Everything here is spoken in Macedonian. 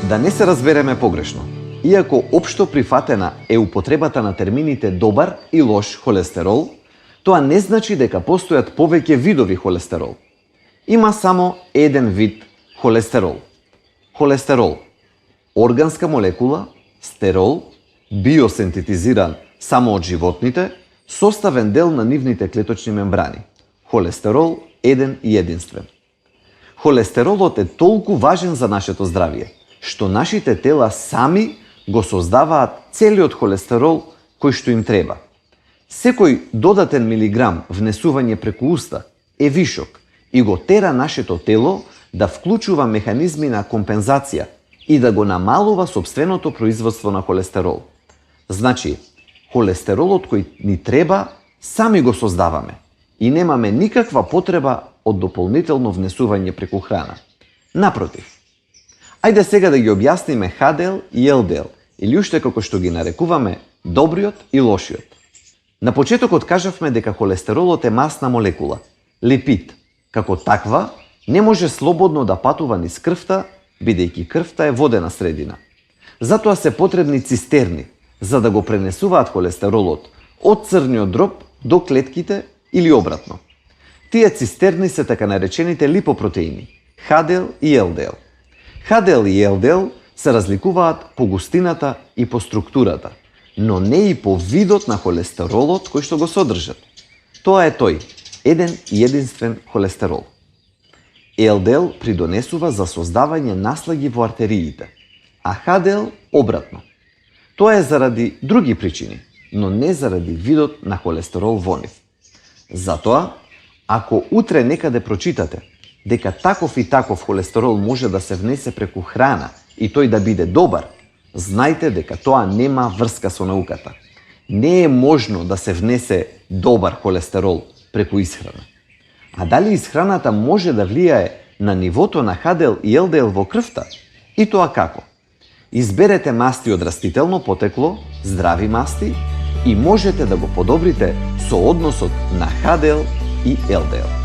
Да не се разбереме погрешно. Иако општо прифатена е употребата на термините добар и лош холестерол, тоа не значи дека постојат повеќе видови холестерол. Има само еден вид холестерол. Холестерол – органска молекула, стерол, биосинтетизиран само од животните, составен дел на нивните клеточни мембрани. Холестерол еден и единствен. Холестеролот е толку важен за нашето здравје, што нашите тела сами го создаваат целиот холестерол кој што им треба. Секој додатен милиграм внесување преку уста е вишок и го тера нашето тело да вклучува механизми на компензација и да го намалува сопственото производство на холестерол. Значи, холестеролот кој ни треба, сами го создаваме и немаме никаква потреба од дополнително внесување преку храна. Напротив, ајде сега да ги објасниме ХДЛ и ЛДЛ, или уште како што ги нарекуваме добриот и лошиот. На почетокот кажавме дека холестеролот е масна молекула, липид. Како таква, не може слободно да патува низ крвта, бидејќи крвта е водена средина. Затоа се потребни цистерни, за да го пренесуваат холестеролот од црниот дроб до клетките или обратно. Тие цистерни се така наречените липопротеини, ХДЛ и ЛДЛ. ХДЛ и ЛДЛ се разликуваат по густината и по структурата, но не и по видот на холестеролот кој што го содржат. Тоа е тој, еден и единствен холестерол. ЛДЛ придонесува за создавање наслаги во артериите, а ХДЛ обратно. Тоа е заради други причини, но не заради видот на холестерол во нив. Затоа, ако утре некаде прочитате дека таков и таков холестерол може да се внесе преку храна и тој да биде добар, знајте дека тоа нема врска со науката. Не е можно да се внесе добар холестерол преку исхрана. А дали исхраната може да влијае на нивото на ХДЛ и ЛДЛ во крвта? И тоа како? Изберете масти од растително потекло, здрави масти, и можете да го подобрите со односот на ХДЛ и ЛДЛ.